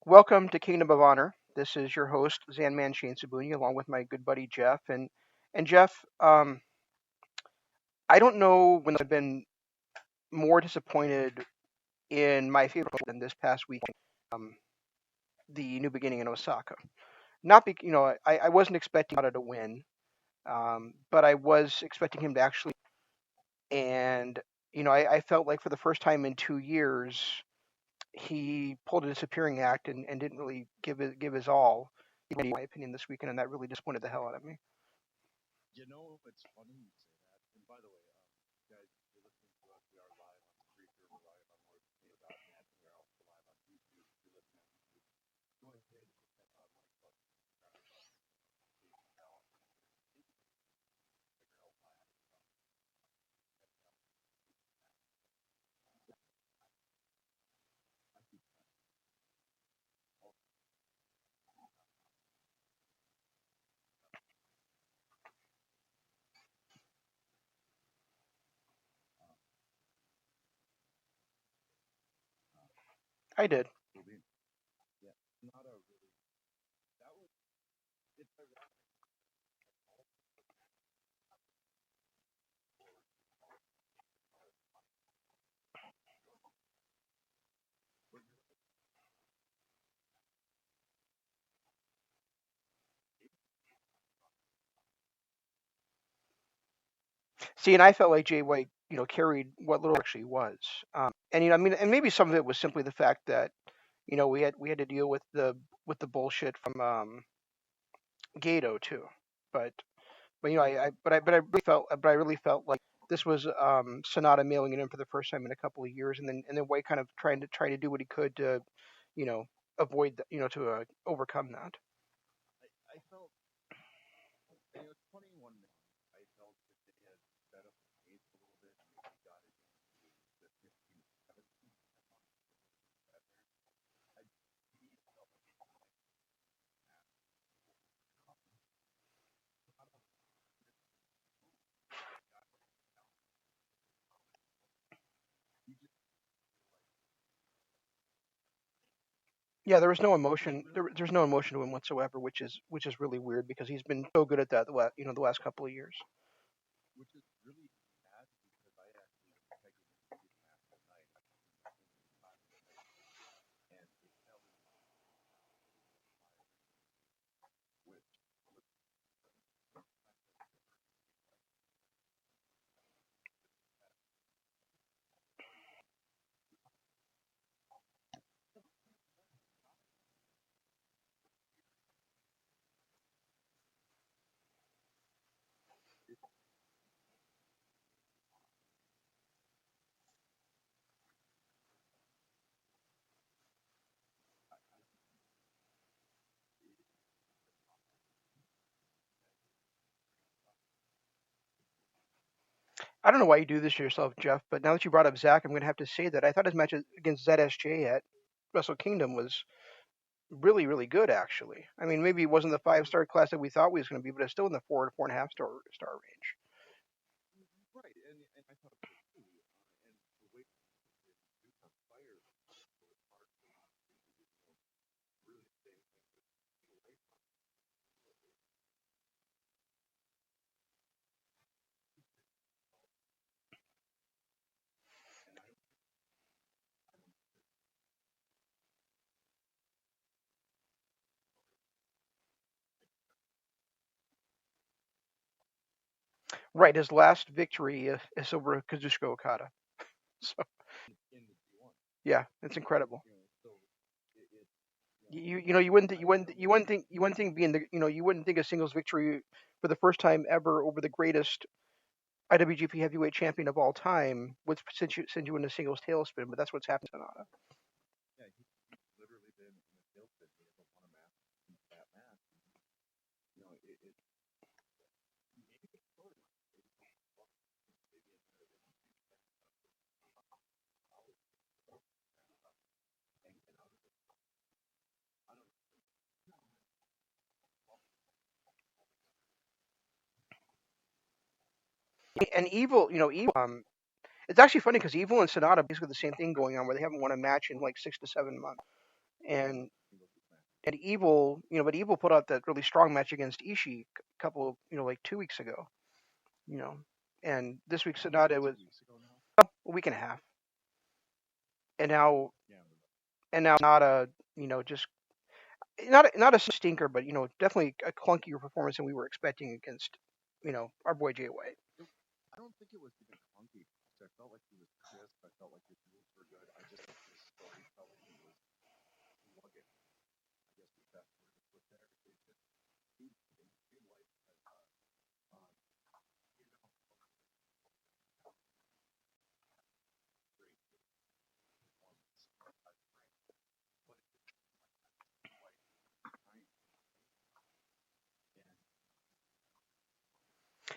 Welcome to Kingdom of Honor. This is your host, Zanman Shane Sabuni, along with my good buddy Jeff. And Jeff, I don't know when I've been more disappointed in my favorite than this past weekend, um, the New Beginning in Osaka. Not be, I wasn't expecting Okada to win, but I was expecting him to actually. And I felt like for the first time in 2 years, he pulled a disappearing act and didn't really give his all, in my opinion, this weekend, and that really disappointed the hell out of me. It's funny you say that. And by the way, guys, if you're listening to us, we are live on Spreaker, we're live on NorthCanada.net, and we're also live on YouTube. If you're listening on YouTube, go ahead and hit that like button, subscribe button, notification bell, and figure out why I keep I did. moving. Yeah, not a really. That was. It's ironic. See, and I felt like Jay White, carried what little actually was. And I mean, and maybe some of it was simply the fact that we had to deal with the bullshit from Gato too. But but I really felt like this was Sonata mailing it in for the first time in a couple of years, and then White kind of trying to do what he could to you know avoid to overcome that. I felt. And it was 21 minutes. I felt that they had set up the pace a little bit, maybe got it into the 15, 17 better. I felt like he just Yeah, there was no it was emotion. really There's no emotion to him whatsoever, which is really weird because he's been so good at that the last couple of years. which is really sad because I actually pegged him to be the match of the night. I think in the time that I did, and it felt which was I don't know why you do this to yourself, Jeff, but now that you brought up Zach, I'm going to have to say that I thought his match against ZSJ at Wrestle Kingdom was really, really good, actually. I mean, maybe it wasn't the 5-star class that we thought we was going to be, but it's still in the 4 to 4.5 star range. right, and I thought it was too, and the way they introduced our players was hard for me to really say anything but take away from it. And I don't Right, his last victory is over Kazuchika Okada. So in the G1. yeah, it's incredible. So it You wouldn't think being you wouldn't think a singles victory for the first time ever over the greatest IWGP Heavyweight Champion of all time would send you in a singles tailspin, but that's what's happened to Sonata. yeah, he's literally been in a tailspin. He hasn't won a match since that match. And, it maybe it's storyline. Maybe it's not maybe it's better than and get out of it. I don't And Evil. It's actually funny because Evil and Sonata basically the same thing going on where they haven't won a match in like 6 to 7 months. And and Evil, but Evil put out that really strong match against Ishii a couple, like 2 weeks ago, you know, and this week Sonata was 2 weeks ago now. a week and a half, and now Yeah. Sonata, just not a stinker, but definitely a clunkier performance than we were expecting against, our boy Jay White. I don't think it was even clunky. I felt like he was crisp. I felt like his moves were good. I just think his storytelling was sluggish. I guess the best word to put there. It just seemed like you know, great performance. But it's like trying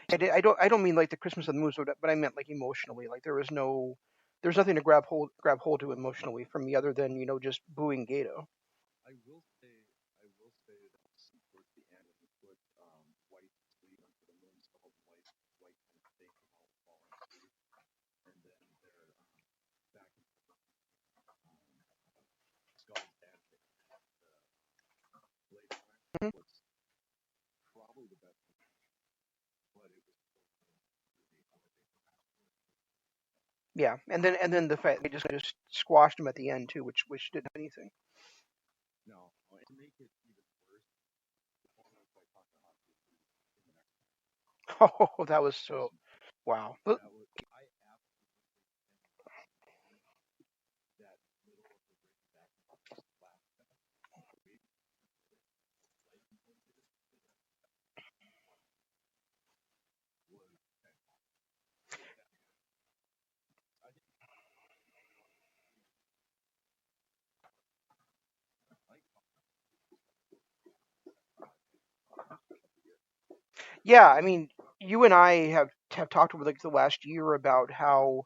and I don't mean like the Christmas of the moves, but I meant like emotionally. Like there's nothing to grab hold to emotionally from me other than just booing Gato. I will say that towards the end when he put White's sleeve onto the moonsault, White kind of faked him all falling asleep, and then their back and skulls dancing later Mhm. was probably the best, but it was still really Yeah, and then the fact they just squashed him at the end too, which didn't have anything. no. And to make it even worse, performance by Takahashi in the next Oh, that was so just wow. that was I absolutely that middle of the ring back last week was I think I Yeah, I mean, you and I have talked over like the last year about how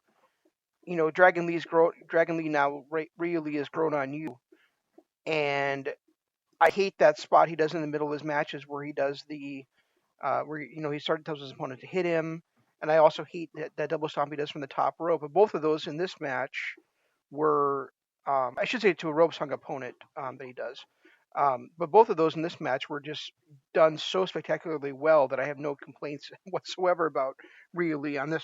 Dragon Lee now Ryu Lee has grown on you, and I hate that spot he does in the middle of his matches where he does the where he started tells his opponent to hit him, and I also hate that double stomp he does from the top rope. But both of those in this match were, I should say, to a rope hung opponent that he does. But both of those in this match were just done so spectacularly well that I have no complaints whatsoever about Ryu Lee on this.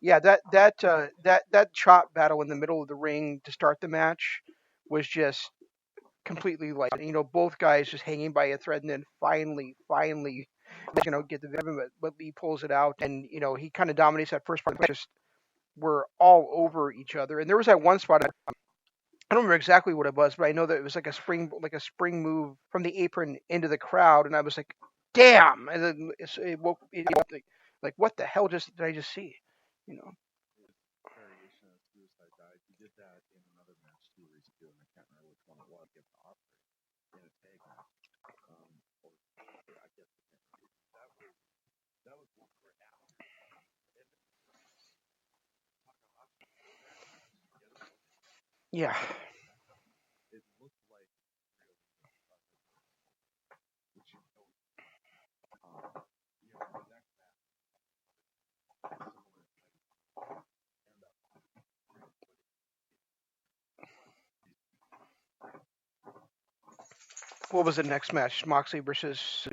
Yeah, that chop battle in the middle of the ring to start the match was just completely like both guys just hanging by a thread, and then finally get the victory, but Lee pulls it out, and he kind of dominates that first part. Just were all over each other, and there was that one spot. I don't remember exactly what it was, but I know that it was like a spring move from the apron into the crowd, and I was like, "Damn!" And then it woke, like, what the hell did I just see? You know? his variation of suicide dive. He did that in another match 2 weeks ago, and I can't remember which one it was against Osprey in a tag match. Or I guess that was one where after and Takahashi pulled that and managed to get him, Yeah, it looked like real, which you don't. The next match similar and what was the next match? Moxley versus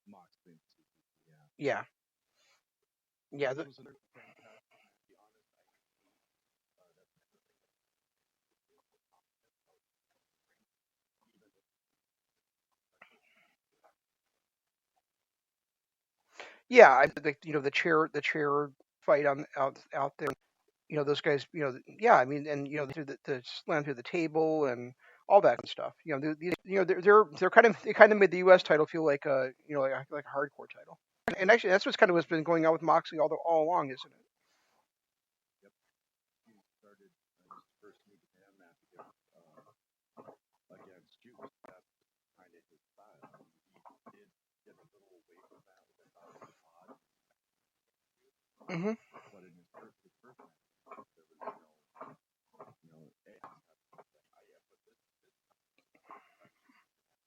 Moxley and Suzuki. Yeah, yeah, yeah, this was another fantastic match. To be honest, that's even yeah. I think the chair fight on out there. Those guys. Yeah. I mean, and through the slam through the table and all that kind of stuff. They're they kind of made the U.S. title feel like a like a hardcore title. And actually, that's what's been going on with Moxley all along, isn't it? yep. He started his first New Japan match against Juice. That's kind of his style. He did get a little away from that, which I thought was odd. Hmm. But in his first match, there was I yeah, but this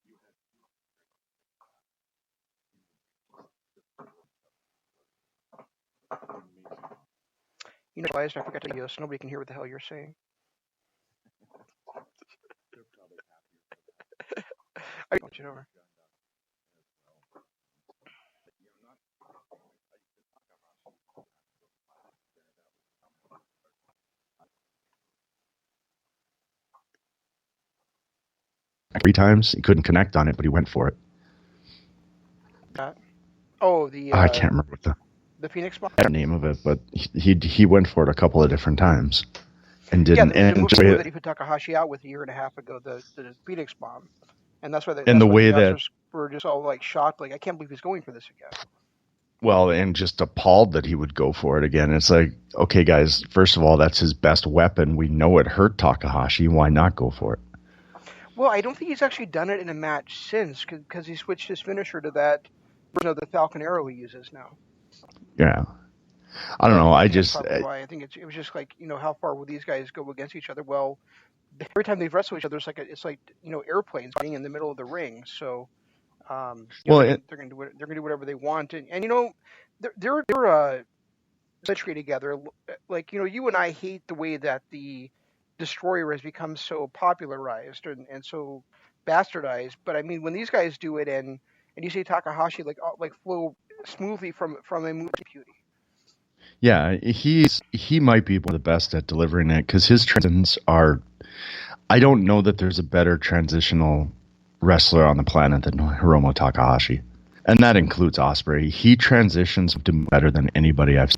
you had amazing. Biased, I forgot to you, so nobody can hear what the hell you're saying. They're probably happy for that. I want you over. Three times. He couldn't connect on it, but he went for it. I can't remember what the Phoenix Bomb? The name of it, but he went for it a couple of different times and Yeah, didn't. the move that he put Takahashi out with a year and a half ago, the Phoenix Bomb, and that's why the announcers were just all like shocked, like I can't believe he's going for this again. Well, and just appalled that he would go for it again. It's like, okay, guys, first of all, that's his best weapon. We know it hurt Takahashi. Why not go for it? Well, I don't think he's actually done it in a match since, because he switched his finisher to that version of the Falcon Arrow he uses now. Yeah. I don't know. I think it was just like, how far will these guys go against each other? Well, every time they've wrestled each other, it's like airplanes being in the middle of the ring. So, they're going to do whatever they want, and they're military together. Like you and I hate the way that the Destroyer has become so popularized and so bastardized. But I mean, when these guys do it, and you see Takahashi like flow smoothly from a movie beauty. Yeah, he might be one of the best at delivering it because his transitions are. I don't know that there's a better transitional wrestler on the planet than Hiromu Takahashi, and that includes Ospreay. He transitions to better than anybody I've seen.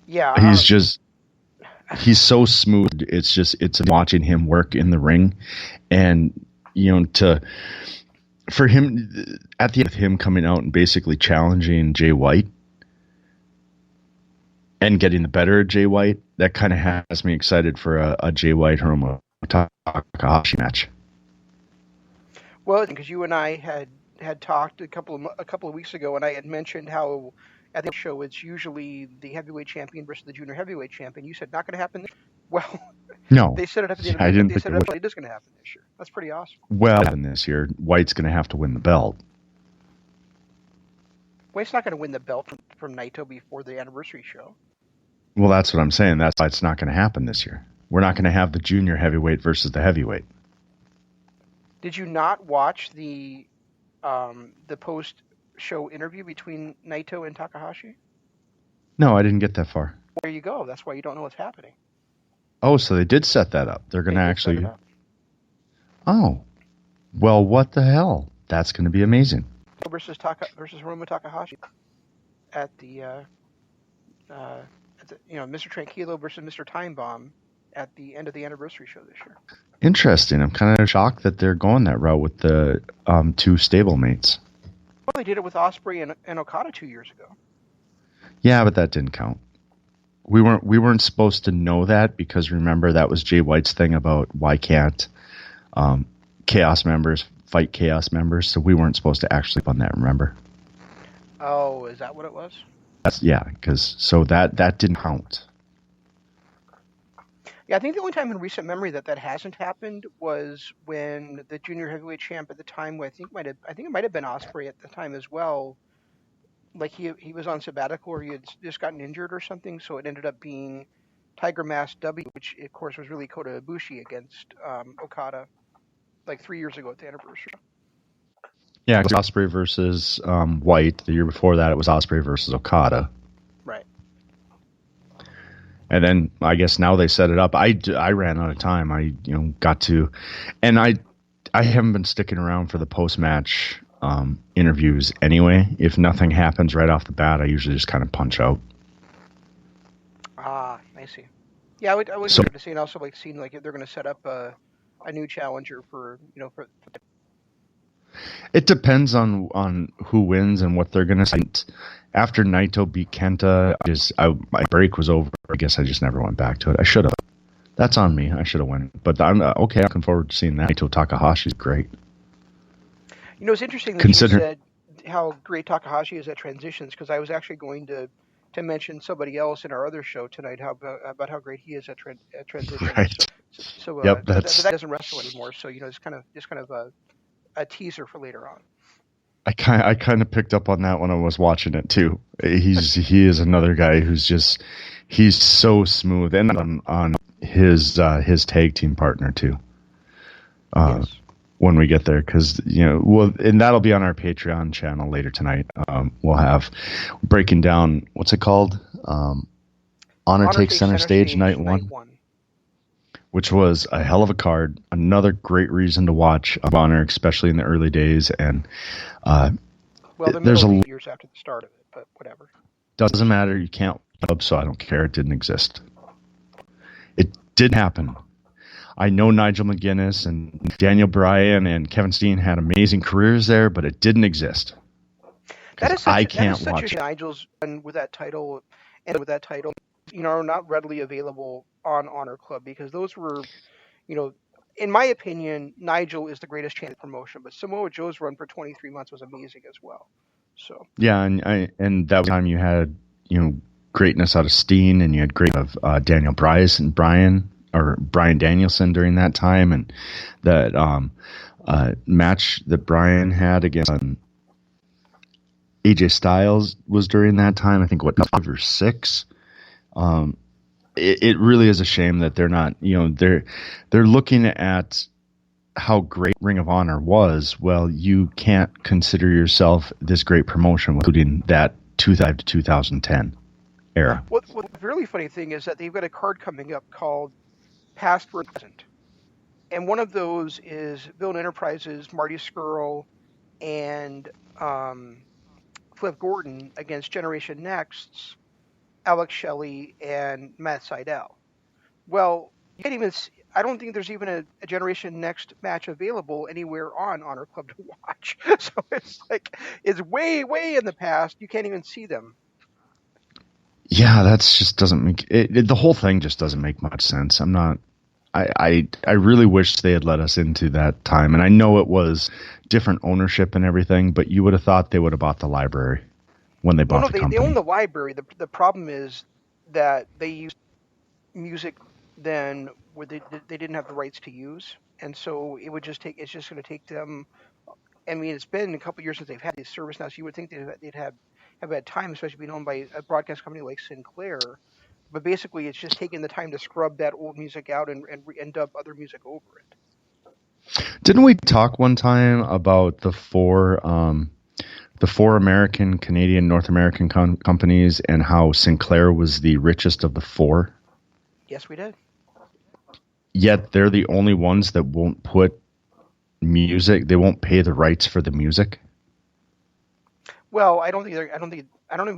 Yeah, he's so smooth. It's watching him work in the ring, and for him at the end of him coming out and basically challenging Jay White and getting the better of Jay White, that kind of has me excited for a Jay White Hiromu Takahashi match. Well, because you and I had talked a couple of weeks ago, and I had mentioned how at the show it's usually the heavyweight champion versus the junior heavyweight champion. You said not going to happen. Well, no, they set it up at the end of the They said it is going to happen this year. That's pretty awesome. Well, this year, White's going to have to win the belt. White's not going to win the belt from Naito before the anniversary show. Well, that's what I'm saying. That's why it's not going to happen this year. We're not going to have the junior heavyweight versus the heavyweight. Did you not watch the post-show interview between Naito and Takahashi? No, I didn't get that far. There you go. That's why you don't know what's happening. Oh, so they did set that up. They're going to actually... Oh. Well, what the hell? That's going to be amazing. Versus Hiromu Takahashi at the Mr. Tranquilo versus Mr. Time Bomb at the end of the anniversary show this year. Interesting. I'm kind of shocked that they're going that route with the two stablemates. Well, they did it with Ospreay and Okada 2 years ago. Yeah, but that didn't count. We weren't supposed to know that because remember that was Jay White's thing about why can't Chaos members fight Chaos members, so we weren't supposed to actually on that. Remember? Oh, is that what it was? Because that didn't count. Yeah, I think the only time in recent memory that hasn't happened was when the junior heavyweight champ at the time, I think it might have been Ospreay at the time as well. Like he was on sabbatical or he had just gotten injured or something, so it ended up being Tiger Mask W, which of course was really Kota Ibushi against Okada, like 3 years ago at the anniversary. Yeah, it was Ospreay versus White. The year before that, it was Ospreay versus Okada. Right. And then I guess now they set it up. I ran out of time. I got to, and I haven't been sticking around for the post match interviews anyway. If nothing happens right off the bat, I usually just kind of punch out. Ah, I see. Yeah, I would like to see, and also like seeing like if they're going to set up a new challenger for. It depends on who wins and what they're going to say. After Naito beat Kenta, my break was over. I guess I just never went back to it. I should have. That's on me. I should have went. But I'm okay. I'm looking forward to seeing that. Naito Takahashi is great. It's interesting that you said how great Takahashi is at transitions, because I was actually going to mention somebody else in our other show tonight about how great he is at transitions. Right. So yep, that doesn't wrestle anymore. So it's kind of a teaser for later on. I kind of picked up on that when I was watching it too. He is another guy he's so smooth, and on his tag team partner too. Yes. when we get there, because and that'll be on our Patreon channel later tonight. We'll have breaking down, what's it called? Honor Takes Center Stage Night 1, which was a hell of a card. Another great reason to watch Honor, especially in the early days. And the middle 8 years after the start of it, but whatever. Doesn't matter. You can't dub, so I don't care. It didn't exist. It did happen. I know Nigel McGuinness and Daniel Bryan and Kevin Steen had amazing careers there, but it didn't exist. That is such a Nigel's with that title, are not readily available on Honor Club, because those were, in my opinion, Nigel is the greatest champion promotion, but Samoa Joe's run for 23 months was amazing as well. So yeah, and that time you had greatness out of Steen, and you had great of Daniel Bryan Danielson during that time, and that match that Bryan had against AJ Styles was during that time. I think 5 or 6. It really is a shame that they're not. They're looking at how great Ring of Honor was. Well, you can't consider yourself this great promotion, including that 2005 to 2010 era. Well, the really funny thing is that they've got a card coming up called Past or Present, and one of those is Villain Enterprises, Marty Scurll, and Flip Gordon against Generation Next's Alex Shelley and Matt Sydal. Well, you can't even. I don't think there's even a Generation Next match available anywhere on Honor Club to watch. So it's way, way in the past. You can't even see them. Yeah, that's just doesn't make it. The whole thing just doesn't make much sense. I really wish they had let us into that time, and I know it was different ownership and everything, but you would have thought they would have bought the library when they bought the company. They own the library. The problem is that they used music then where they didn't have the rights to use, and so it's just going to take them. I mean, it's been a couple of years since they've had this service now, so you would think they'd have had time, especially being owned by a broadcast company like Sinclair. But basically, it's just taking the time to scrub that old music out and dub other music over it. Didn't we talk one time about the four American, Canadian, North American companies, and how Sinclair was the richest of the 4? Yes, we did. Yet they're the only ones that won't put music. They won't pay the rights for the music. Well, I don't even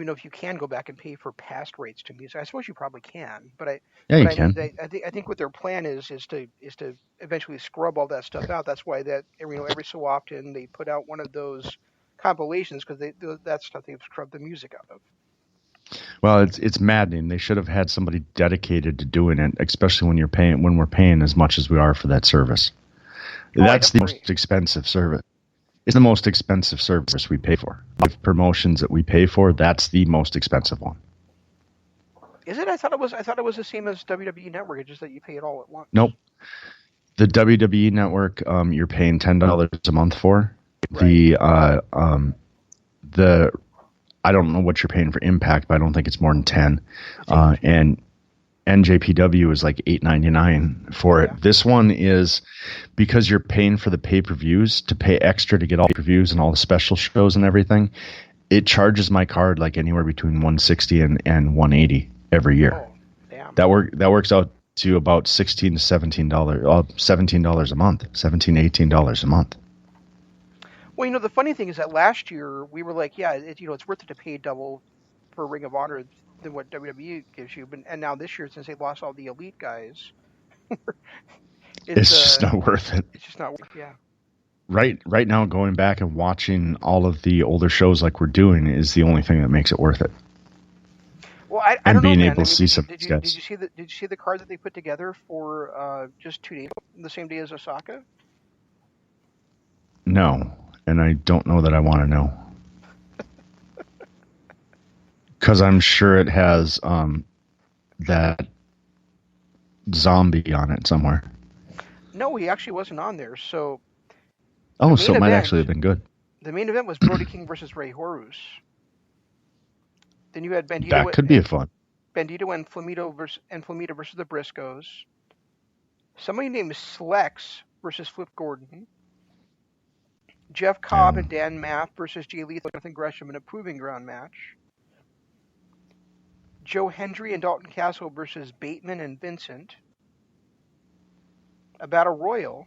know if you can go back and pay for past rates to music. I suppose you probably can, but you can. I think what their plan is to eventually scrub all that stuff out. That's why that every so often they put out one of those compilations, because that's stuff they've scrubbed the music out of. Well, it's maddening. They should have had somebody dedicated to doing it, especially when we're paying as much as we are for that service. That's the most expensive service. It's the most expensive service we pay for. The promotions that we pay for, that's the most expensive one. Is it? I thought it was the same as WWE Network. It's just that you pay it all at once. Nope. The WWE Network, you're paying $10 a month for. Right. The I don't know what you're paying for Impact, but I don't think it's more than 10. And NJPW is like $8.99 for it. This one is, because you're paying for the pay-per-views, to pay extra to get all the pay-per-views and all the special shows and everything. It charges my card like anywhere between $160 and $180 every year. Oh, damn. That works out to about $16 to $17 a month, $17 $18 a month. Well, the funny thing is that last year we were like, yeah, it's worth it to pay double for Ring of Honor than what WWE gives you. And now this year, since they lost all the elite guys, it's just not worth it. It's just not worth it, yeah. Right now, going back and watching all of the older shows like we're doing is the only thing that makes it worth it. Well, I don't know, being able to see some did you see the card that they put together for just 2 days, the same day as Osaka? No, and I don't know that I want to know. Because I'm sure it has that zombie on it somewhere. No, he actually wasn't on there. So. So it might actually have been good. The main event was Brody King versus Rey Horus. Then you had Bandito. That could be fun. Bandito and Flamita versus the Briscoes. Somebody named Slex versus Flip Gordon. Jeff Cobb and Dan Maff versus Jay Lethal and Jonathan Gresham in a proving ground match. Joe Hendry and Dalton Castle versus Bateman and Vincent. A battle royal.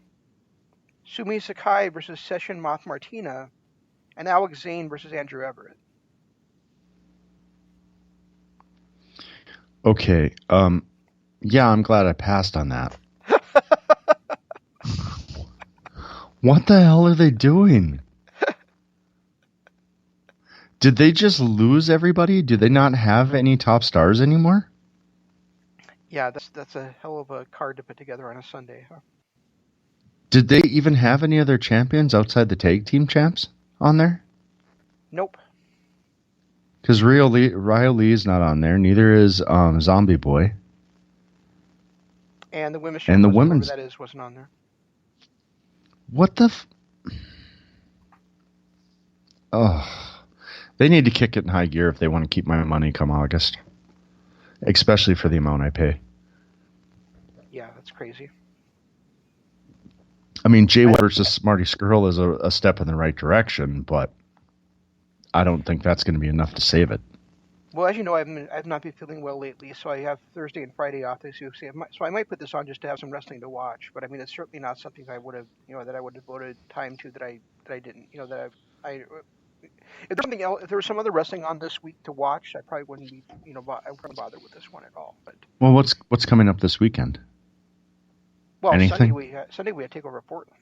Sumi Sakai versus Session Moth Martina. And Alex Zane versus Andrew Everett. Okay. Yeah, I'm glad I passed on that. What the hell are they doing? Did they just lose everybody? Do they not have any top stars anymore? Yeah, that's a hell of a card to put together on a Sunday, huh? Did they even have any other champions outside the tag team champs on there? Nope. Because Ryu Lee is not on there. Neither is Zombie Boy. And the women's that is wasn't on there. What the? Oh, they need to kick it in high gear if they want to keep my money come August, especially for the amount I pay. Yeah, that's crazy. I mean, Jay versus Marty Scurll is a step in the right direction, but I don't think that's going to be enough to save it. Well, as you know, I've not been feeling well lately, so I have Thursday and Friday off this UFC. So I might put this on just to have some wrestling to watch. But I mean, it's certainly not something I would have, that I would have devoted time to that I didn't, if there was some other wrestling on this week to watch, I probably wouldn't be, I wouldn't bother with this one at all. But well, what's coming up this weekend? Well, anything? Sunday we had Takeover Portland.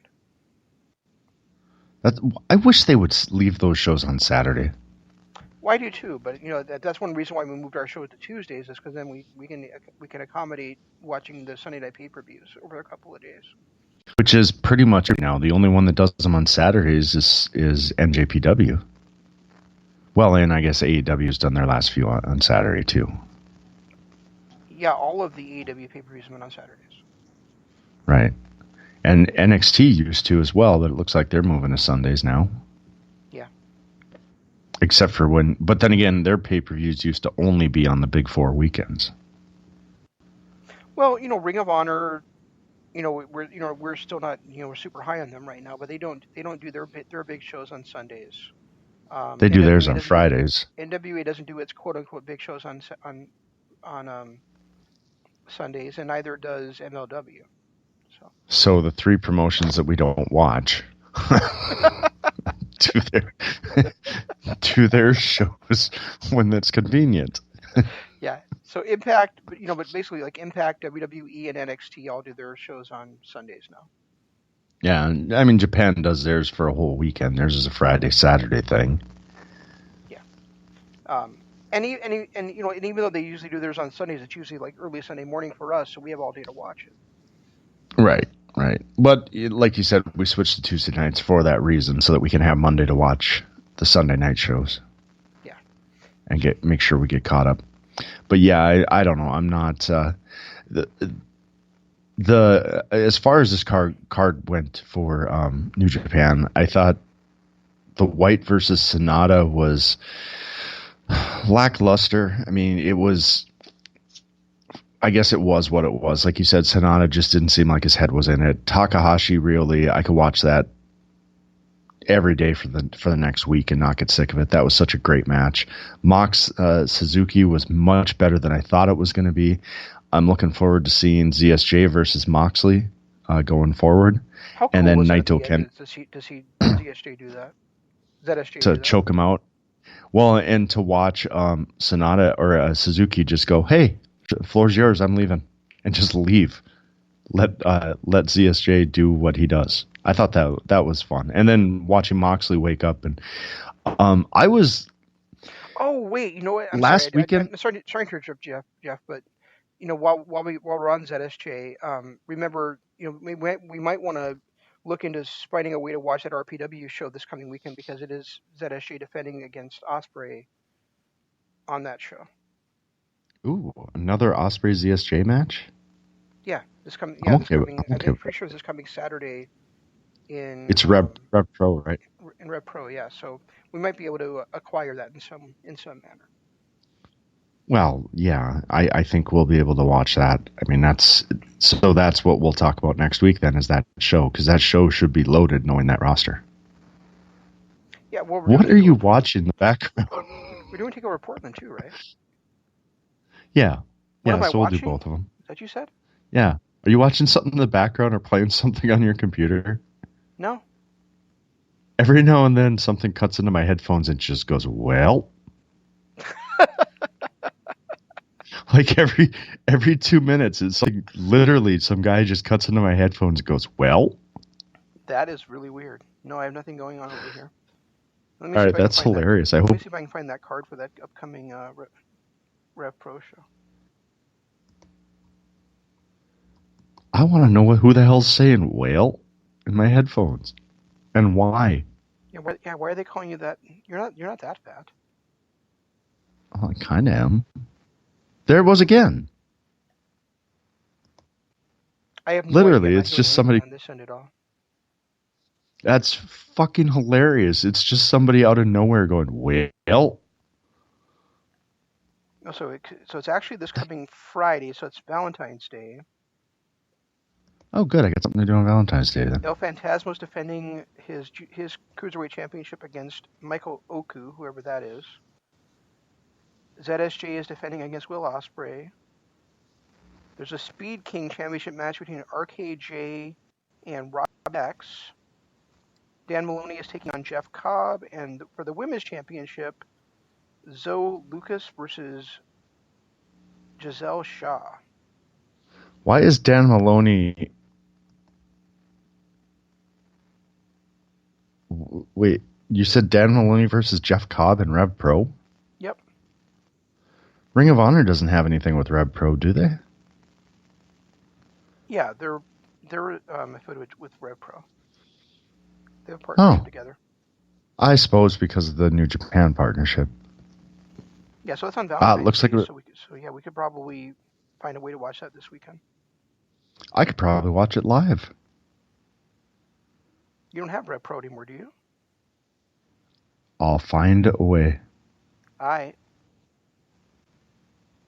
I wish they would leave those shows on Saturday. Well, I do too, but that's one reason why we moved our show to Tuesdays is because then we can accommodate watching the Sunday night pay-per-views over a couple of days. Which is pretty much now the only one that does them on Saturdays is NJPW. Well, and I guess AEW's done their last few on Saturday too. Yeah, all of the AEW pay-per-views have been on Saturdays. Right, and NXT used to as well, but it looks like they're moving to Sundays now. Except for but then again, their pay-per-views used to only be on the Big Four weekends. Well, Ring of Honor, we're still not, we're super high on them right now, but they don't do their big shows on Sundays. They do theirs on Fridays. NWA doesn't do its quote unquote big shows on Sundays, and neither does MLW. So the three promotions that we don't watch. to their shows when that's convenient. Yeah. So Impact, but basically like Impact, WWE, and NXT all do their shows on Sundays now. Yeah, I mean Japan does theirs for a whole weekend. Theirs is a Friday, Saturday thing. Yeah. And even though they usually do theirs on Sundays, it's usually like early Sunday morning for us, so we have all day to watch it. Right. But like you said, we switched to Tuesday nights for that reason, so that we can have Monday to watch the Sunday night shows. Yeah. And make sure we get caught up. But yeah, I don't know. I'm not the as far as this card went for New Japan, I thought the White versus SANADA was lackluster. I mean, I guess it was what it was. Like you said, SANADA just didn't seem like his head was in it. Takahashi, Ryu Lee, I could watch that every day for the next week and not get sick of it. That was such a great match. Mox Suzuki was much better than I thought it was going to be. I'm looking forward to seeing ZSJ versus Moxley going forward. How cool and then was Naito can does ZSJ do that? ZSJ to choke him out. Well, and to watch SANADA or Suzuki just go, hey, the floor's yours, I'm leaving, and just leave. Let ZSJ do what he does. I thought that was fun. And then watching Moxley wake up, and I was. Oh wait, you know what? Last weekend. I'm sorry to interrupt, Jeff, but while we're on ZSJ, remember, we might want to look into finding a way to watch that RPW show this coming weekend because it is ZSJ defending against Ospreay on that show. Ooh, another Ospreay ZSJ match? Yeah, this coming. Yeah, I'm pretty sure this is coming Saturday. It's Rev Pro, right? In Rev Pro, yeah. So we might be able to acquire that in some manner. Well, yeah, I think we'll be able to watch that. I mean, that's what we'll talk about next week. Then is that show, because that show should be loaded, knowing that roster. Yeah, well, What are you watching in the background? We're doing Takeover Portland too, right? Yeah. What Yeah, am I so we'll do watching? both of them. Is that what you said? Yeah. Are you watching something in the background or playing something on your computer? No. Every now and then something cuts into my headphones and just goes, well. Like every 2 minutes, it's like literally some guy just cuts into my headphones and goes, well. That is really weird. No, I have nothing going on over here. Let me All see right, if I can that's find hilarious. Let I me hope. see if I can find that card for that upcoming Rev Pro show. I want to know who the hell's saying "whale" in my headphones, and why. Yeah, why are they calling you that? You're not that fat. Oh, I kind of am. There it was again. I have no Literally, idea. it's just somebody. On this end at all. That's fucking hilarious. It's just somebody out of nowhere going "whale." Oh, so it's actually this coming Friday. So it's Valentine's Day. Oh, good. I got something to do on Valentine's Day then. El Phantasmo's defending his Cruiserweight Championship against Michael Oku, whoever that is. ZSJ is defending against Will Ospreay. There's a Speed King Championship match between RKJ and Rob X. Dan Maloney is taking on Jeff Cobb. And for the Women's Championship, Zoe Lucas versus Giselle Shaw. Why is Dan Maloney... Wait, you said Dan Maloney versus Jeff Cobb in Rev Pro? Yep. Ring of Honor doesn't have anything with Rev Pro, do they? Yeah, they're affiliated with Rev Pro. They have a partnership together. I suppose because of the New Japan partnership. Yeah, so it's on Valentine's looks Day, like we could probably find a way to watch that this weekend. I could probably watch it live. You don't have Rev Pro anymore, do you? I'll find a way.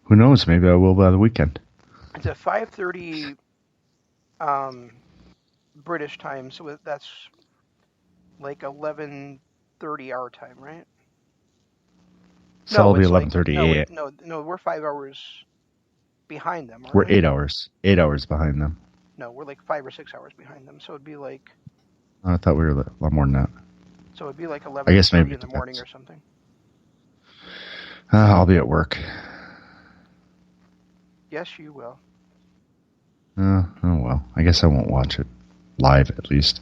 Who knows? Maybe I will by the weekend. It's at 5:30 British time, so that's like 11:30 our time, right? So it'll be 11:30 No, we're 5 hours behind them. We're 8 hours. 8 hours behind them. No, we're like 5 or 6 hours behind them. So it'd be like... I thought we were a lot more than that. So it'd be like 11:30 I guess maybe in the morning or something. I'll be at work. Yes, you will. Oh well. I guess I won't watch it live at least.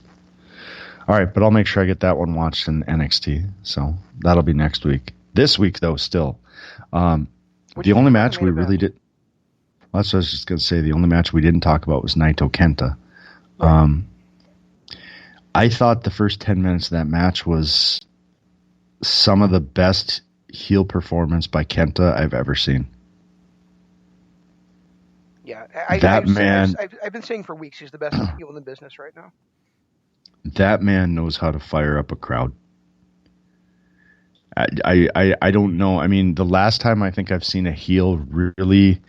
All right, but I'll make sure I get that one watched in NXT. So that'll be next week. This week, though, still. The only match we really did... Well, that's what I was just going to say. The only match we didn't talk about was Naito Kenta. Right. I thought the first 10 minutes of that match was some of the best heel performance by Kenta I've ever seen. Yeah, I've been saying for weeks he's the best heel in the business right now. That man knows how to fire up a crowd. I don't know. I mean, the last time I think I've seen a heel really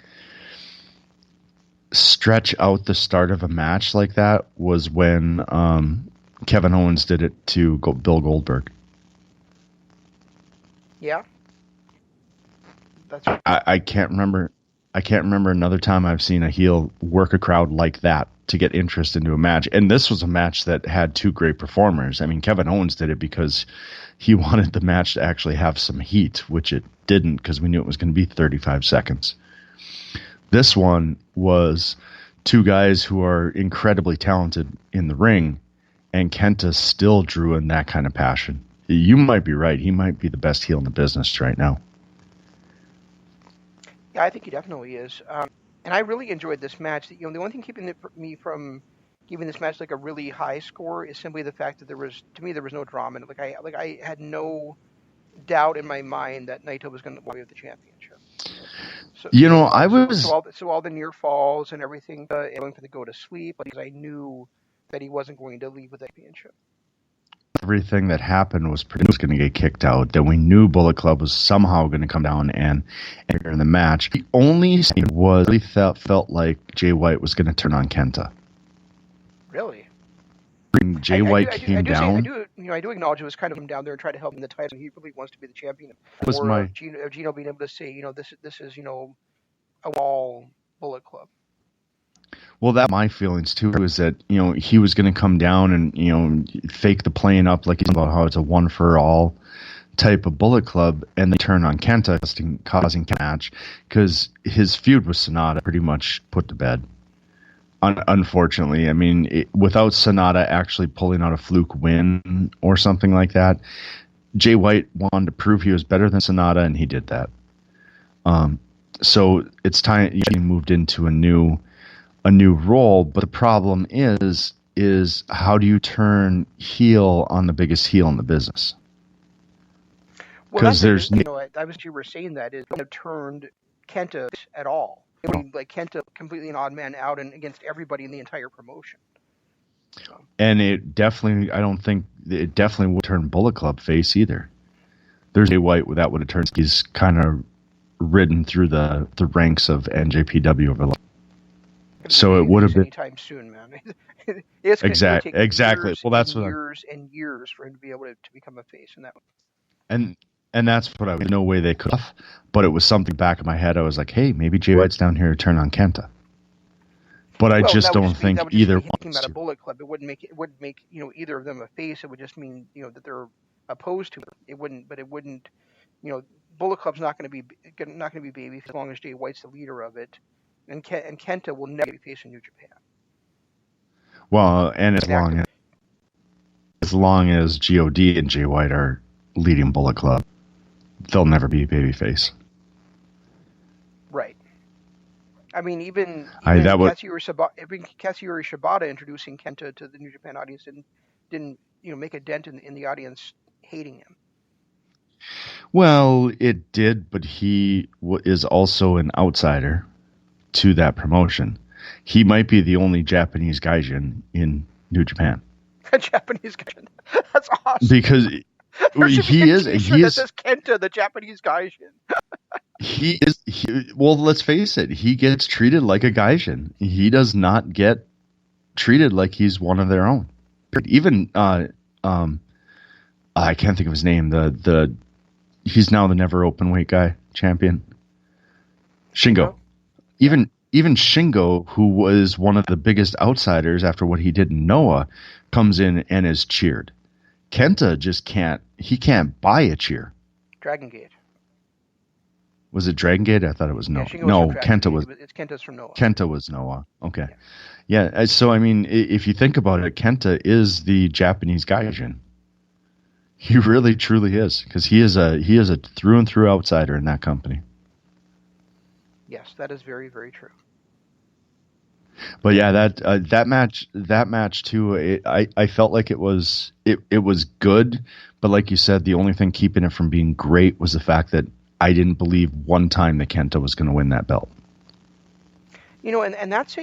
stretch out the start of a match like that was when Kevin Owens did it to Bill Goldberg. Yeah, that's right. I can't remember. I can't remember another time I've seen a heel work a crowd like that to get interest into a match. And this was a match that had two great performers. I mean, Kevin Owens did it because he wanted the match to actually have some heat, which it didn't because we knew it was going to be 35 seconds. This one was two guys who are incredibly talented in the ring, and Kenta still drew in that kind of passion. You might be right. He might be the best heel in the business right now. Yeah, I think he definitely is. And I really enjoyed this match. The only thing keeping me from giving this match like a really high score is simply the fact that there was no drama in it. I had no doubt in my mind that Naito was going to win the championship. So, so all the near falls and everything, going to go to sleep because I knew that he wasn't going to leave with the championship. Everything that happened was going to get kicked out. That we knew Bullet Club was somehow going to come down and enter in the match. The only thing was really felt like Jay White was going to turn on Kenta. Really? Jay White came down. I do acknowledge it was kind of him down there and try to help him in the title. He really wants to be the champion. Was Or my Gino being able to say, this is a wall Bullet Club. Well, that my feelings too is that he was going to come down and fake the playing up like he's about how it's a one for all type of Bullet Club, and they turn on Kenta, causing a match because his feud with SANADA pretty much put to bed. Unfortunately, I mean, without SANADA actually pulling out a fluke win or something like that, Jay White wanted to prove he was better than SANADA, and he did that. So it's time he moved into a new role, but the problem is how do you turn heel on the biggest heel in the business? Because there's I was you were saying that is kind of turned Kenta at all. It would be like Kenta completely an odd man out and against everybody in the entire promotion. So. And I don't think it definitely would turn Bullet Club face either. There's a White that would have turned. He's kind of ridden through the ranks of NJPW over the last. So it would have been anytime soon, man. It's exactly. Well, that's years and years for him to be able to become a face in that one. And that's what I no way they could have. But it was something back in my head. I was like, hey, maybe Jay White's down here to turn on Kenta. But I just don't think either one. Talking about a Bullet Club, it wouldn't make either of them a face. It would just mean that they're opposed to it. It wouldn't. Bullet Club's not going to be baby as long as Jay White's the leader of it. And Kenta will never be facing New Japan. Well, and as long as God and Jay White are leading Bullet Club, they'll never be a babyface. Right. I mean, even Katsuyori Shibata introducing Kenta to the New Japan audience didn't make a dent in the audience hating him. Well, it did, but he is also an outsider to that promotion. He might be the only Japanese gaijin in New Japan. A Japanese gaijin? That's awesome. Because he is. That says Kenta, the Japanese gaijin. He is. Well, let's face it. He gets treated like a gaijin. He does not get treated like he's one of their own. Even I can't think of his name. He's now the never open weight guy champion. Shingo. Even Shingo, who was one of the biggest outsiders after what he did in Noah, comes in and is cheered. Kenta just can't. He can't buy a cheer. Dragon Gate. Was it Dragon Gate? I thought it was Noah. No, Kenta was. It's Kenta's from Noah. Kenta was Noah. Okay. Yeah. So I mean, if you think about it, Kenta is the Japanese gaijin. He really, truly is, because he is a through and through outsider in that company. Yes, that is very, very true. But yeah, that match too. I felt like it was good, but like you said, the only thing keeping it from being great was the fact that I didn't believe one time that Kenta was going to win that belt. And that's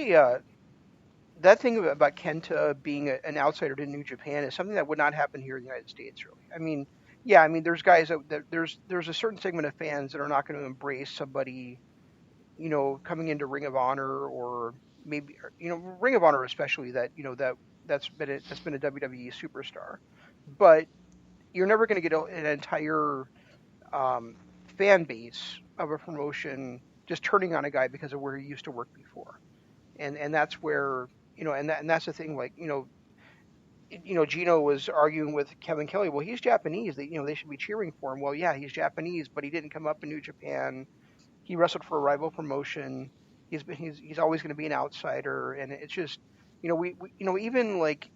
that thing about Kenta being an outsider to New Japan is something that would not happen here in the United States, really. I mean, there's guys there's a certain segment of fans that are not going to embrace somebody, coming into Ring of Honor or maybe, Ring of Honor especially that's been a WWE superstar, but you're never going to get an entire fan base of a promotion just turning on a guy because of where he used to work before, and that's where. And that's the thing. Like, Gino was arguing with Kevin Kelly. Well, he's Japanese. They should be cheering for him. Well, yeah, he's Japanese, but he didn't come up in New Japan. He wrestled for a rival promotion. He's always going to be an outsider. And it's just, we even like,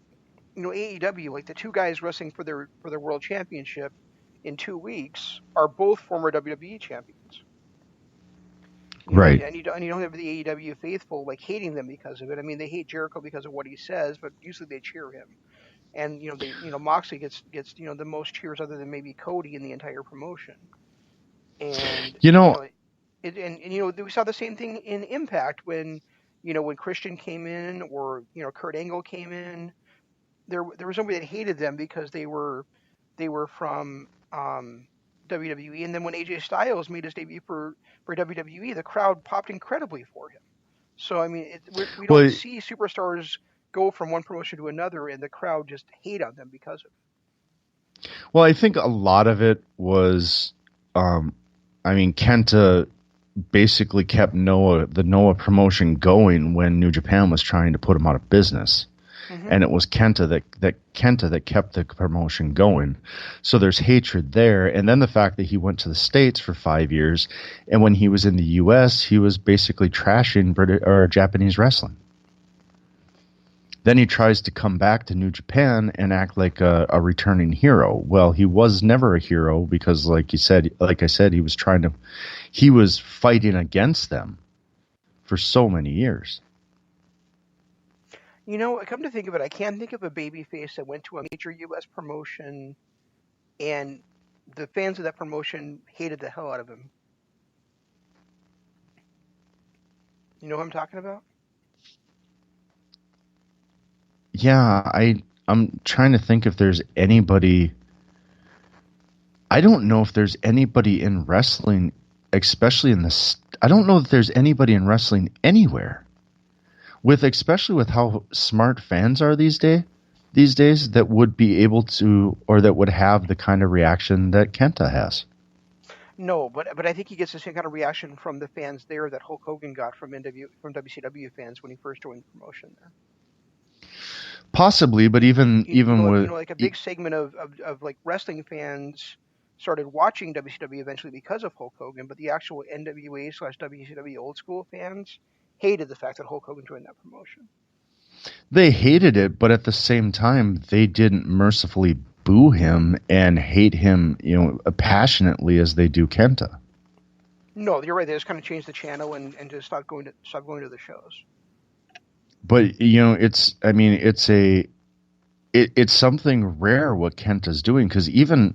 AEW, like the two guys wrestling for their world championship in 2 weeks are both former WWE champions. Right. And you don't have the AEW faithful like hating them because of it. I mean, they hate Jericho because of what he says, but usually they cheer him. And Moxley gets the most cheers other than maybe Cody in the entire promotion. And we saw the same thing in Impact when Christian came in or Kurt Angle came in. There was nobody that hated them because they were from WWE, and then when AJ Styles made his debut for WWE, the crowd popped incredibly for him. So I mean, we don't see superstars go from one promotion to another, and the crowd just hate on them because of it. Well, I think a lot of it was, Kenta basically kept the Noah promotion going when New Japan was trying to put him out of business. Mm-hmm. And it was Kenta that kept the promotion going. So there's hatred there. And then the fact that he went to the States for 5 years, and when he was in the US, he was basically trashing Japanese wrestling. Then he tries to come back to New Japan and act like a returning hero. Well, he was never a hero because, like I said, he was fighting against them for so many years. You know, come to think of it, I can't think of a babyface that went to a major U.S. promotion and the fans of that promotion hated the hell out of him. You know what I'm talking about? Yeah, I'm trying to think if there's anybody. I don't know if there's anybody in wrestling, especially I don't know if there's anybody in wrestling anywhere, especially with how smart fans are these days, that would be able to, or that would have the kind of reaction that Kenta has. No, but I think he gets the same kind of reaction from the fans there that Hulk Hogan got from WCW fans when he first joined the promotion there. Possibly, but even with like a big segment of like wrestling fans started watching WCW eventually because of Hulk Hogan, but the actual NWA/WCW old school fans hated the fact that Hulk Hogan joined that promotion. They hated it, but at the same time, they didn't mercifully boo him and hate him, passionately as they do Kenta. No, you're right. They just kind of changed the channel and just stop going to the shows. But it's something rare what Kenta's doing, because even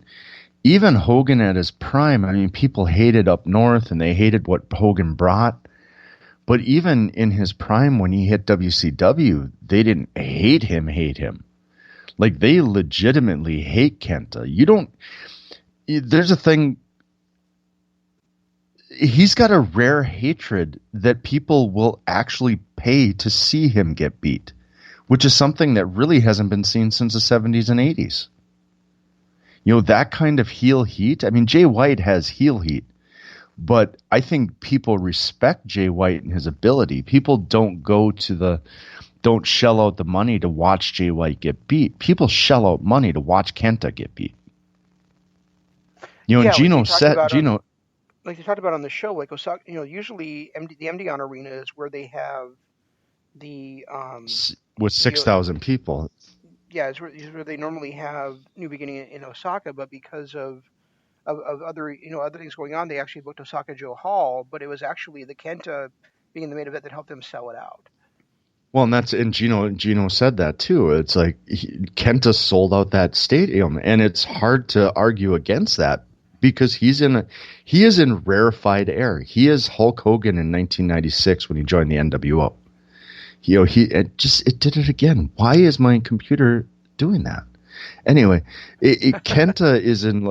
Hogan at his prime, people hated up north and they hated what Hogan brought. But even in his prime, when he hit WCW, they didn't hate him. Like, they legitimately hate Kenta. There's a thing. He's got a rare hatred that people will actually pay to see him get beat, which is something that really hasn't been seen since the 70s and 80s. That kind of heel heat. Jay White has heel heat, but I think people respect Jay White and his ability. People don't shell out the money to watch Jay White get beat. People shell out money to watch Kenta get beat. And Gino said, like they talked about on the show, like Osaka, usually the MDON arena is where they have the with 6,000 people. Yeah, it's where they normally have New Beginning in Osaka, but because of other things going on, they actually booked Osaka Joe Hall, but it was actually the Kenta being the main event that helped them sell it out. Well, and Gino said that too. It's like Kenta sold out that stadium, and it's hard to argue against that. Because he is in rarefied air. He is Hulk Hogan in 1996 when he joined the NWO. It did it again. Why is my computer doing that? Anyway, Kenta is in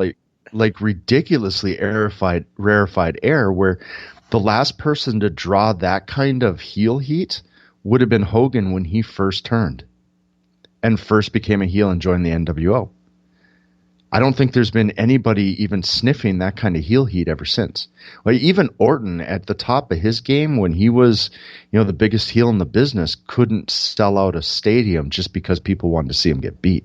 like ridiculously rarefied air, where the last person to draw that kind of heel heat would have been Hogan when he first turned and first became a heel and joined the NWO. I don't think there's been anybody even sniffing that kind of heel heat ever since. Like, even Orton at the top of his game, when he was, the biggest heel in the business, couldn't sell out a stadium just because people wanted to see him get beat.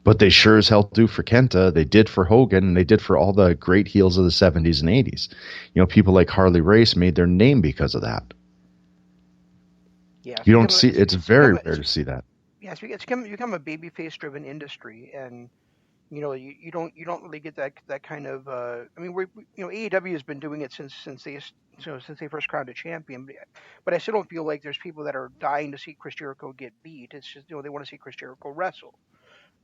But they sure as hell do for Kenta. They did for Hogan, and they did for all the great heels of the 70s and 80s. People like Harley Race made their name because of that. Yeah, you don't see. It's very rare to see that. Yes, it's become a babyface-driven industry, and you don't really get that kind of. AEW has been doing it since they first crowned a champion, but I still don't feel like there's people that are dying to see Chris Jericho get beat. It's just they want to see Chris Jericho wrestle.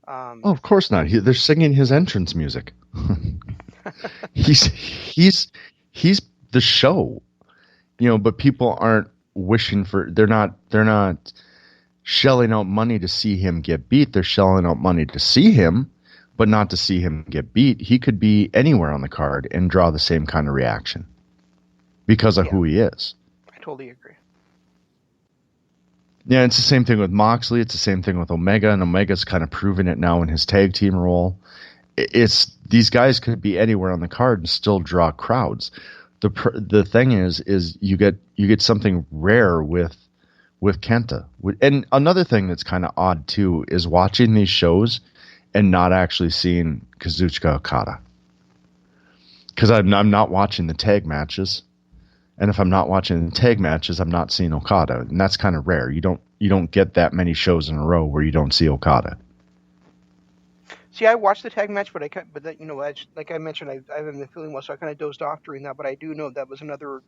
Of course not. They're singing his entrance music. he's the show, but people aren't wishing for. They're not shelling out money to see him get beat. They're shelling out money to see him, but not to see him get beat. He could be anywhere on the card and draw the same kind of reaction because of who he is. I totally agree. Yeah, it's the same thing with Moxley. It's the same thing with Omega, and Omega's kind of proven it now in his tag team role. It's these guys could be anywhere on the card and still draw crowds. The thing is you get something rare with KENTA. And another thing that's kind of odd too is watching these shows and not actually seeing Kazuchika Okada. Because I'm not watching the tag matches, and if I'm not watching the tag matches, I'm not seeing Okada, and that's kind of rare. You don't get that many shows in a row where you don't see Okada. See, I watched the tag match, but that, like I mentioned, I haven't been feeling well, so I kind of dozed off during that. But I do know that was another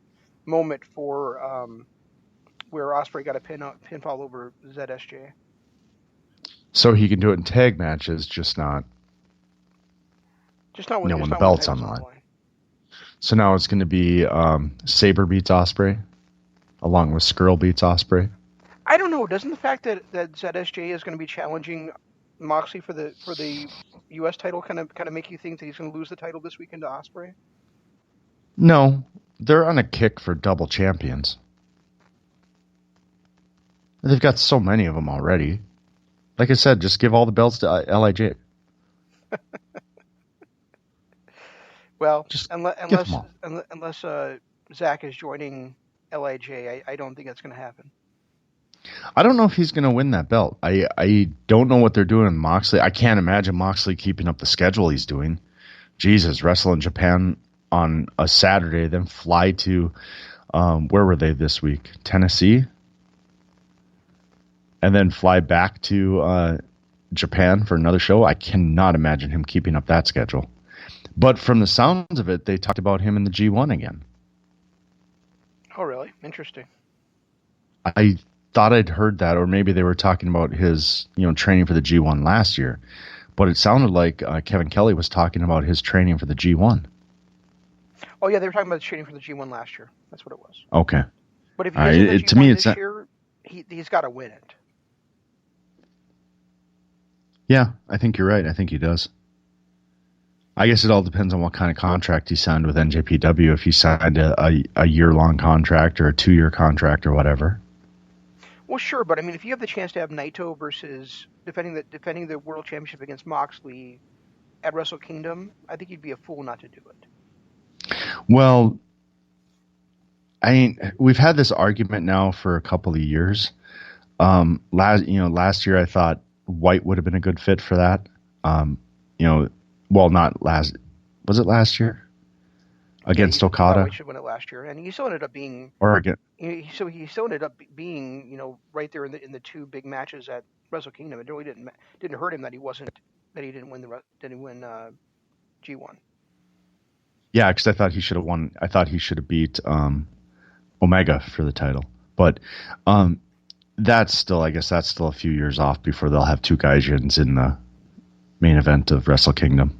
moment for where Ospreay got a pinfall over ZSJ. So he can do it in tag matches, just not when the belt's on the line. So now it's going to be Sabre beats Ospreay, along with Skrull beats Ospreay. I don't know. Doesn't the fact that ZSJ is going to be challenging Moxley for the U.S. title kind of make you think that he's going to lose the title this weekend to Ospreay? No, they're on a kick for double champions. They've got so many of them already. Like I said, just give all the belts to LIJ. Well, just unless Zach is joining LIJ, I don't think that's going to happen. I don't know if he's going to win that belt. I don't know what they're doing with Moxley. I can't imagine Moxley keeping up the schedule he's doing. Jesus, wrestle in Japan on a Saturday, then fly to, where were they this week? Tennessee? And then fly back to Japan for another show. I cannot imagine him keeping up that schedule. But from the sounds of it, they talked about him in the G1 again. Oh, really? Interesting. I thought I'd heard that, or maybe they were talking about his, training for the G1 last year. But it sounded like Kevin Kelly was talking about his training for the G1. Oh yeah, they were talking about the training for the G1 last year. That's what it was. Okay. But if he is in the G1 this year, he's got to win it. Yeah, I think you're right. I think he does. I guess it all depends on what kind of contract he signed with NJPW. If he signed a year-long contract or a 2-year contract or whatever. Well, sure, but I mean, if you have the chance to have Naito versus defending the World Championship against Moxley at Wrestle Kingdom, I think you'd be a fool not to do it. Well, we've had this argument now for a couple of years. Last year I thought White would have been a good fit for that. Well, not last. Was it last year against Okada? White should win it last year, and he still ended up being. Or again. He still ended up being, right there in the two big matches at Wrestle Kingdom. It really didn't hurt him that he didn't win G1. Yeah, because I thought he should have won. I thought he should have beat Omega for the title, but that's still a few years off before they'll have two Gaijins in the main event of Wrestle Kingdom.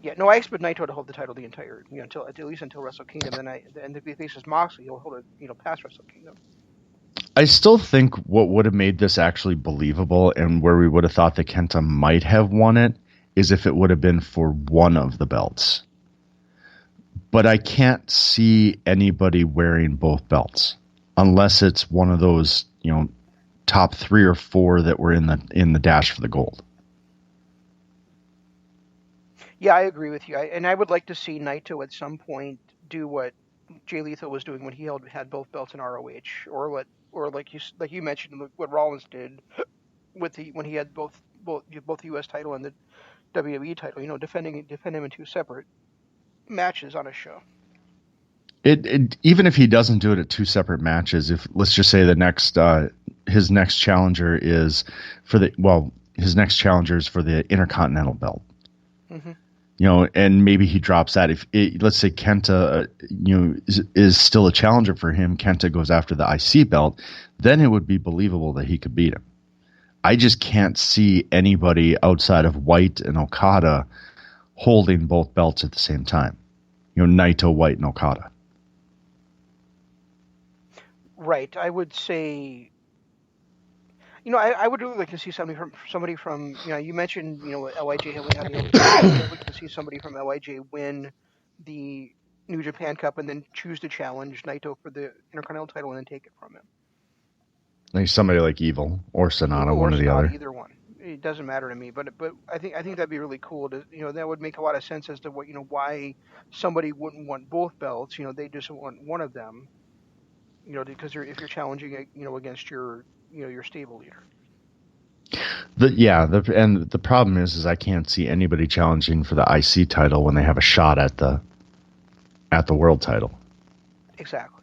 Yeah, no, I expect Naito to hold the title the entire, at least until Wrestle Kingdom. And if he faces Moxley, he'll hold it, past Wrestle Kingdom. I still think what would have made this actually believable and where we would have thought that Kenta might have won it is if it would have been for one of the belts. But I can't see anybody wearing both belts unless it's one of those, top 3 or 4 that were in the dash for the gold. Yeah, I agree with you. And I would like to see Naito at some point do what Jay Lethal was doing when he had both belts in ROH, or like you mentioned what Rollins did when he had both the U.S. title and the WWE title. Defending him in 2 separate matches on a show. It even if he doesn't do it at 2 separate matches, if let's just say his next challenger is for the Intercontinental belt. Mm-hmm. And maybe he drops that. Let's say Kenta, is still a challenger for him, Kenta goes after the IC belt, then it would be believable that he could beat him. I just can't see anybody outside of White and Okada holding both belts at the same time. Naito, White, and Okada. Right. I would say, I would really like to see somebody from you mentioned, LIJ having I'd like to see somebody from LIJ win the New Japan Cup and then choose to challenge Naito for the Intercontinental title and then take it from him. Like somebody like Evil or SANADA, one or the Sonata, other. either one. It doesn't matter to me, but I think that'd be really cool. That would make a lot of sense as to why somebody wouldn't want both belts. They just want one of them. Because if you're challenging, against your stable leader. And the problem is I can't see anybody challenging for the IC title when they have a shot at the world title. Exactly.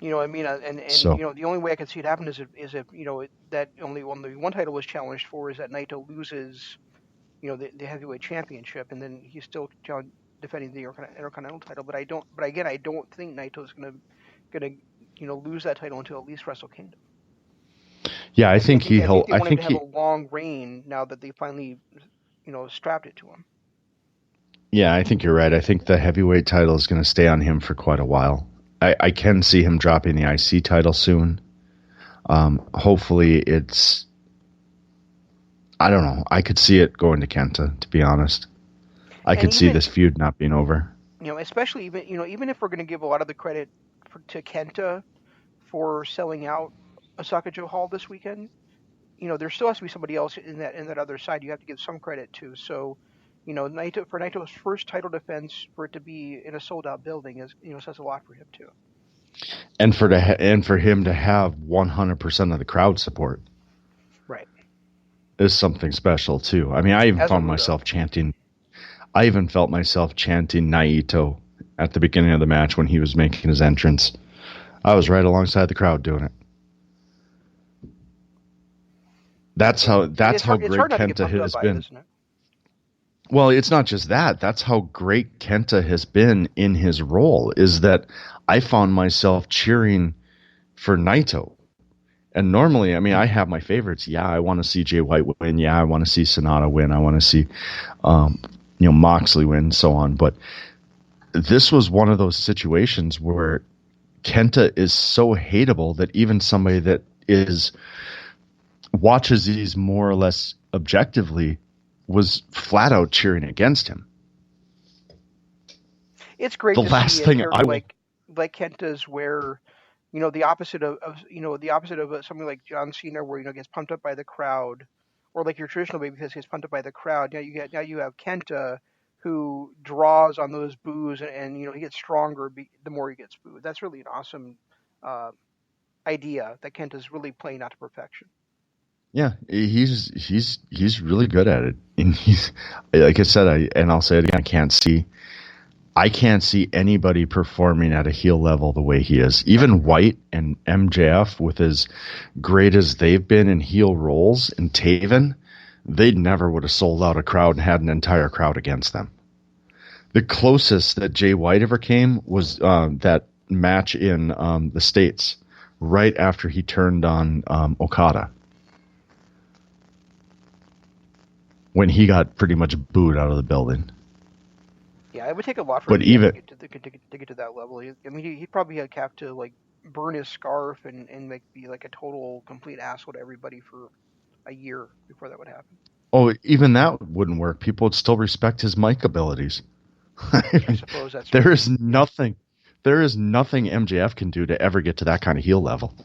I mean, and So the only way I could see it happen is if that only one title was challenged for is that Naito loses the heavyweight championship, and then he's still defending the Intercontinental title. But again, I don't think Naito's gonna lose that title until at least Wrestle Kingdom. yeah, I think they want him to have he a long reign now that they finally strapped it to him. Yeah, I think you're right. I think the heavyweight title is going to stay on him for quite a while. I can see him dropping the IC title soon. Hopefully it's, I don't know. I could see it going to Kenta, to be honest. I could see this feud not being over. Especially even if we're going to give a lot of the credit to Kenta for selling out Osaka Joe Hall this weekend, there still has to be somebody else in that other side you have to give some credit to. So, Naito's first title defense, for it to be in a sold out building says a lot for him too. And for him to have 100% of the crowd support, right, is something special too. I mean, I even felt myself chanting Naito at the beginning of the match when he was making his entrance. I was right alongside the crowd doing it. That's how great Kenta has been. Well, it's not just that. That's how great Kenta has been in his role, is that I found myself cheering for Naito. And normally, I mean, I have my favorites. Yeah, I want to see Jay White win. Yeah, I want to see SANADA win. I want to see, Moxley win, and so on. But this was one of those situations where Kenta is so hateable that even somebody that watches these more or less objectively was flat out cheering against him. It's great to see like Kenta's where the opposite of something like John Cena, where gets pumped up by the crowd, or like your traditional babyface gets pumped up by the crowd. Now you have Kenta, who draws on those boos, and he gets stronger the more he gets booed. That's really an awesome idea that Kenta's really playing out to perfection. Yeah, he's really good at it, and he's, like I said, I'll say it again. I can't see anybody performing at a heel level the way he is. Even White and MJF, with as great as they've been in heel roles, and Taven, they never would have sold out a crowd and had an entire crowd against them. The closest that Jay White ever came was that match in the States, right after he turned on Okada, when he got pretty much booed out of the building. Yeah, it would take a lot for him to get to that level. I mean, he probably had have to like burn his scarf and like be like a total complete asshole to everybody for a year before that would happen. Oh, even that wouldn't work. People would still respect his mic abilities. I suppose that's there is nothing MJF can do to ever get to that kind of heel level.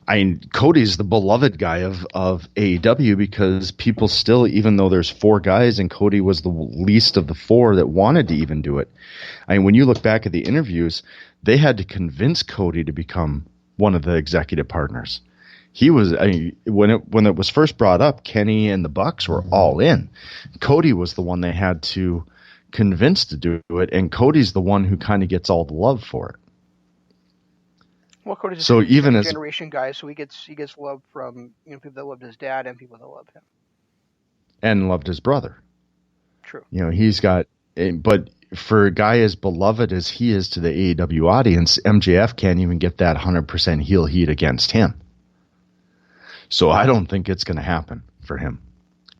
I mean, Cody's the beloved guy of AEW because people still, even though there's 4 guys and Cody was the least of the 4 that wanted to even do it. I mean, when you look back at the interviews, they had to convince Cody to become one of the executive partners. He was, I mean, when it was first brought up, Kenny and the Bucks were all in. Cody was the one they had to convince to do it, and Cody's the one who kind of gets all the love for it. Well, Cody's a generation guy, so he gets love from people that loved his dad and people that love him, and loved his brother. True. He's got, but for a guy as beloved as he is to the AEW audience, MJF can't even get that 100% heel heat against him. So I don't think it's going to happen for him.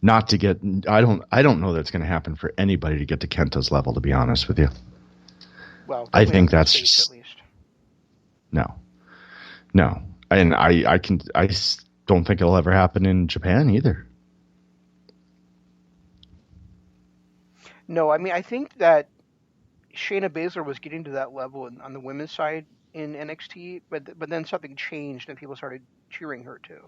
Not to get, I don't know that it's going to happen for anybody to get to Kenta's level, to be honest with you. Well, I think that's just at least. No, and I don't think it'll ever happen in Japan either. No, I mean, I think that Shayna Baszler was getting to that level on the women's side in NXT, but then something changed and people started cheering her too.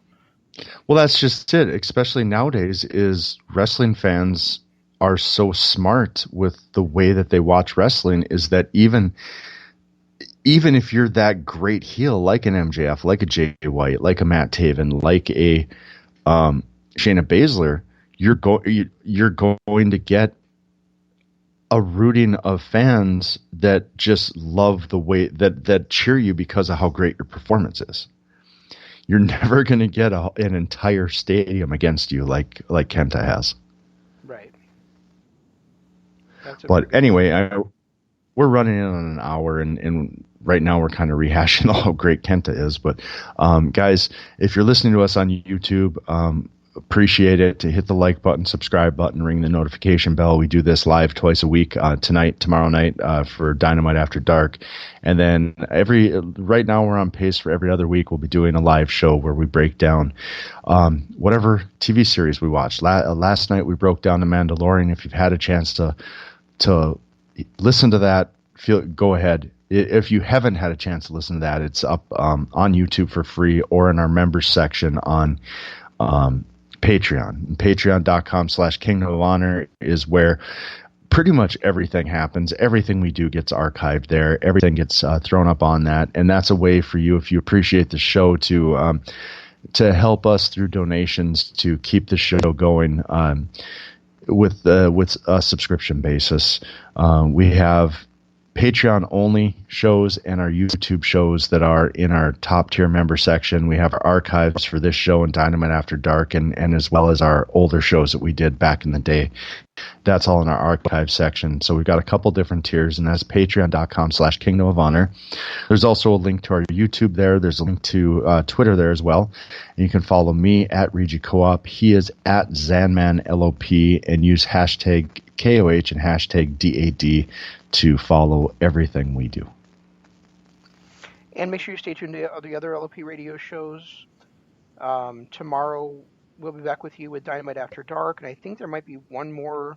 Well, that's just it. Especially nowadays, is wrestling fans are so smart with the way that they watch wrestling. Is that even if you're that great heel, like an MJF, like a Jay White, like a Matt Taven, like a Shayna Baszler, you're going to get a rooting of fans that just love the way that cheer you because of how great your performance is. You're never going to get an entire stadium against you like KENTA has. Right. But anyway, we're running in on an hour, and right now we're kind of rehashing how great KENTA is. But guys, if you're listening to us on YouTube, appreciate it. To hit the like button, subscribe button, ring the notification bell. We do this live twice a week, tomorrow night for Dynamite After Dark, and then right now we're on pace for every other week. We'll be doing a live show where we break down whatever TV series we watched. Last night we broke down The Mandalorian. If you've had a chance to listen to that, go ahead. If you haven't had a chance to listen to that, it's up on YouTube for free or in our members section on Patreon. Patreon.com/Kingdom of Honor is where pretty much everything happens. Everything we do gets archived there. Everything gets thrown up on that. And that's a way for you, if you appreciate the show, to help us through donations to keep the show going with a subscription basis. We have Patreon only shows and our YouTube shows that are in our top tier member section. We have our archives for this show and Dynamite After Dark, and as well as our older shows that we did back in the day. That's all in our archive section. So we've got a couple different tiers, and that's patreon.com/Kingdom of Honor. There's also a link to our YouTube there. There's a link to Twitter there as well. And you can follow me at Regi Co-op. He is at ZanmanLOP, and use hashtag KOH and hashtag DAD to follow everything we do. And make sure you stay tuned to the other LOP radio shows. Tomorrow we'll be back with you with Dynamite After Dark, and I think there might be one more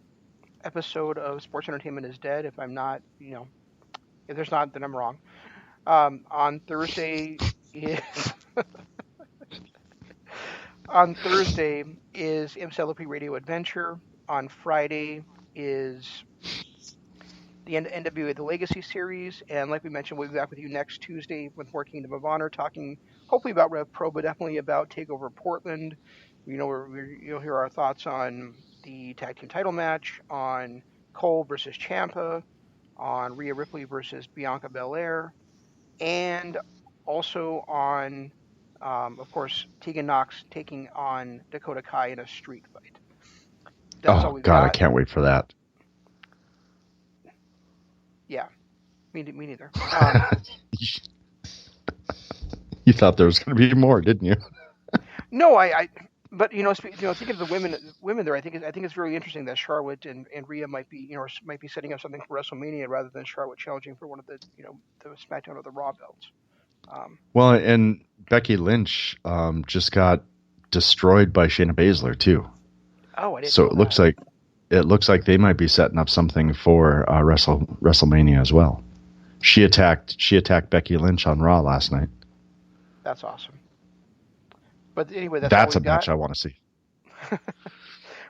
episode of Sports Entertainment is Dead. If I'm not, if there's not, then I'm wrong. On Thursday is Imp's LOP Radio Adventure. On Friday is the NWA The Legacy Series, and like we mentioned, we'll be back with you next Tuesday with more Kingdom of Honor, talking hopefully about Rev Pro, but definitely about TakeOver Portland. You'll hear our thoughts on the tag team title match, on Cole versus Ciampa, on Rhea Ripley versus Bianca Belair, and also on, of course, Tegan Nox taking on Dakota Kai in a street fight. That's all we got. I can't wait for that. Yeah, me neither. You thought there was going to be more, didn't you? No, but thinking of the women there, I think it's very interesting that Charlotte and Rhea might be setting up something for WrestleMania rather than Charlotte challenging for one of the the SmackDown or the Raw belts. Well, and Becky Lynch just got destroyed by Shayna Baszler too. Oh, I didn't. So know it looks like they might be setting up something for WrestleMania as well. She attacked Becky Lynch on Raw last night. That's awesome. But anyway, that's a match I want to see.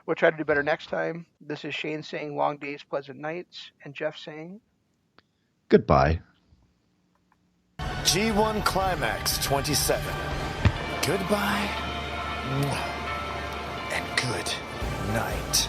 We'll try to do better next time. This is Shane saying long days, pleasant nights, and Jeff saying goodbye. G1 Climax 27. Goodbye and good night.